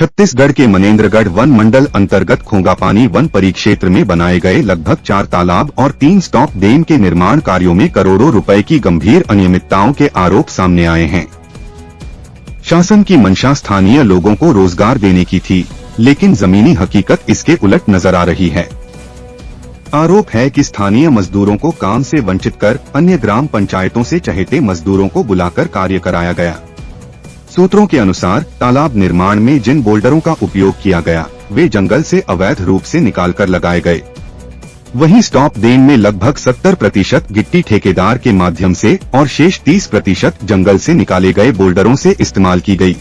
छत्तीसगढ़ के मनेन्द्रगढ़ वन मंडल अंतर्गत खोंगापानी वन परिक्षेत्र में बनाए गए लगभग 4 तालाब और 3 स्टॉप डैम के निर्माण कार्यों में करोड़ों रुपए की गंभीर अनियमितताओं के आरोप सामने आए हैं। शासन की मंशा स्थानीय लोगों को रोजगार देने की थी, लेकिन जमीनी हकीकत इसके उलट नजर आ रही है। आरोप है कि स्थानीय मजदूरों को काम से वंचित कर अन्य ग्राम पंचायतों से चहेते मजदूरों को बुलाकर कार्य कराया गया। सूत्रों के अनुसार तालाब निर्माण में जिन बोल्डरों का उपयोग किया गया वे जंगल से अवैध रूप से निकालकर लगाए गए। वहीं स्टॉप डैम में लगभग 70% गिट्टी ठेकेदार के माध्यम से और शेष 30% जंगल से निकाले गए बोल्डरों से इस्तेमाल की गई।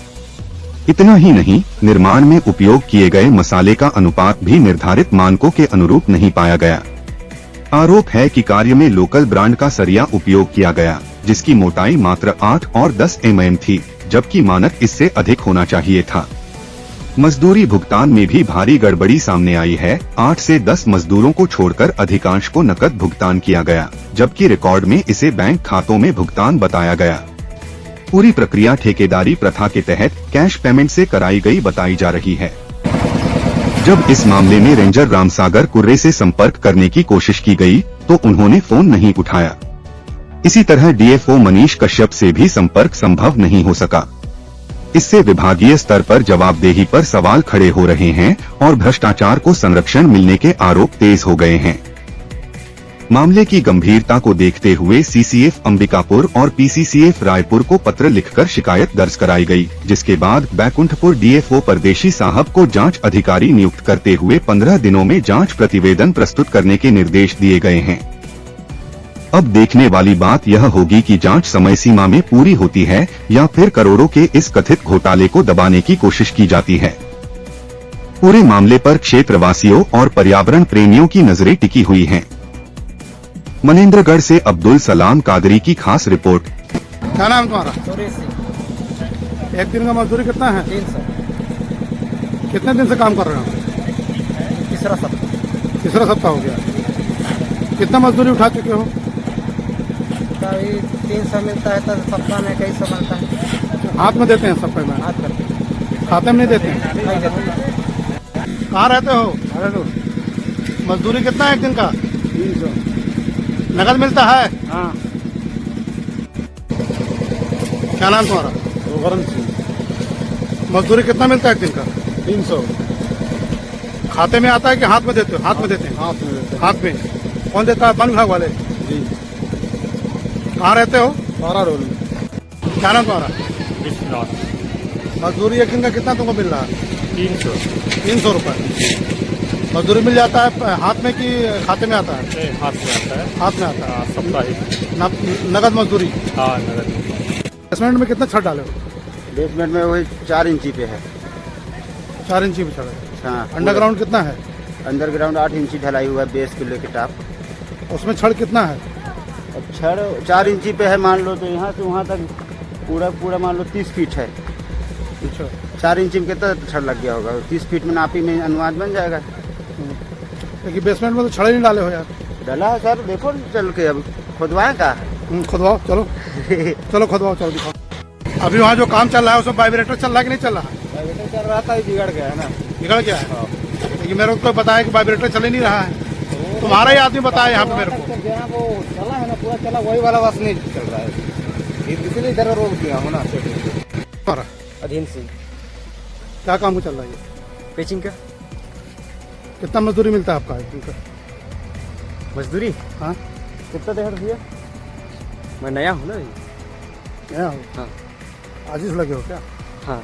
इतना ही नहीं, निर्माण में उपयोग किए गए मसाले का अनुपात भी निर्धारित मानकों के अनुरूप नहीं पाया गया। आरोप है कि कार्य में लोकल ब्रांड का सरिया उपयोग किया गया, जिसकी मोटाई मात्र 8 और 10 mm थी, जबकि मानक इससे अधिक होना चाहिए था। मजदूरी भुगतान में भी भारी गड़बड़ी सामने आई है। 8 से 10 मजदूरों को छोड़कर अधिकांश को नकद भुगतान किया गया, जबकि रिकॉर्ड में इसे बैंक खातों में भुगतान बताया गया। पूरी प्रक्रिया ठेकेदारी प्रथा के तहत कैश पेमेंट से कराई गई बताई जा रही है। जब इस मामले में रेंजर रामसागर कुर्रे से संपर्क करने की कोशिश की गई तो उन्होंने फोन नहीं उठाया। इसी तरह डीएफओ मनीष कश्यप से भी संपर्क संभव नहीं हो सका। इससे विभागीय स्तर पर जवाबदेही पर सवाल खड़े हो रहे हैं और भ्रष्टाचार को संरक्षण मिलने के आरोप तेज हो गए हैं। मामले की गंभीरता को देखते हुए सीसीएफ अंबिकापुर और पीसीसीएफ रायपुर को पत्र लिखकर शिकायत दर्ज कराई गई, जिसके बाद बैकुंठपुर डीएफओ परदेशी साहब को जांच अधिकारी नियुक्त करते हुए 15 दिनों में जांच प्रतिवेदन प्रस्तुत करने के निर्देश दिए गए हैं। अब देखने वाली बात यह होगी कि जांच समय सीमा में पूरी होती है या फिर करोड़ों के इस कथित घोटाले को दबाने की कोशिश की जाती है। पूरे मामले पर क्षेत्रवासियों और पर्यावरण प्रेमियों की नजरें टिकी हुई हैं। मनेन्द्रगढ़ से अब्दुल सलाम कादरी की खास रिपोर्ट। क्या नाम तुम्हारा? एक दिन का मजदूरी कितना है? 300। कितने दिन से काम कर रहे हो? तीसरा सप्ताह हो गया। कितना मजदूरी उठा चुके हो? कभी 300 मिलता है तो सप्ताह में कई सौ मिलता है। हाथ में देते हैं सब पेमेंट? हाथ करते हैं। खाते में नहीं देते हैं? नहीं देते। कहाँ रहते हो? मजदूरी कितना है एक दिन का? 300। नगद मिलता है? हाँ। क्या नाम तुम्हारा? वरुण सिंह। मजदूरी कितना मिलता है एक दिन का? 300। खाते में आता है कि हाथ में देते हो? हाथ में देते हैं। हाथ में देते हैं। हाथ में कौन देता है? वन विभाग वाले? जी। कहाँ रहते हो? सारा रोल। क्या नाम तुम्हारा? विश्वनाथ। मजदूरी एक दिन का कितना तुमको मिल रहा है? 300। 300 रुपए मजदूरी मिल जाता है हाथ में कि खाते में आता है? हाथ में आता है। हाथ में आता है। साप्ताहिक। नगद मजदूरी? हाँ, नगद। बेसमेंट में कितना छत डाले हो? बेसमेंट में वही 4 इंची पे है। 4 इंची पे छत है। हाँ। अंडरग्राउंड कितना है? अंडरग्राउंड 8 इंची ढलाई हुआ है, बेस को लेके टॉप। उसमें छड़ कितना है? अब छड़ 4 इंची पे है मान लो, तो यहाँ से वहाँ तक पूरा मान लो 30 फीट है। अच्छा। 4 इंची में कितना छड़ लग गया होगा? 30 फीट में नापी में अनुमान बन जाएगा। लेकिन बेसमेंट में तो छड़ ही नहीं डाले हो यार। डला है सर, देखो चल के अब खुदवाए का। खुदवाओ, चलो चलो खुदवाओ, चलो दिखाओ। अभी वहाँ जो काम चल रहा है उसमें वाइब्रेटर चल रहा है कि नहीं चल रहा है? वाइब्रेटर चल रहा था, बिगड़ गया है ना। बिगड़ गया है? लेकिन मेरे को तो बताया कि वाइब्रेटर चल ही नहीं रहा है। तुम्हारा ही आदमी बताया यहाँ पे मेरे को। वो चला है ना, पूरा चला, वही वाला बस नहीं चल रहा है, इसलिए इधर रोक दिया हूँ ना। अधीन सिंह। क्या काम चल रहा है? पिचिंग का। कितना मजदूरी मिलता है आपका एक दिन का? मजदूरी? हाँ। कितना देर भैया? मैं नया हूँ ना। नया हो? हाँ। आज ही से लगे हो क्या? हाँ।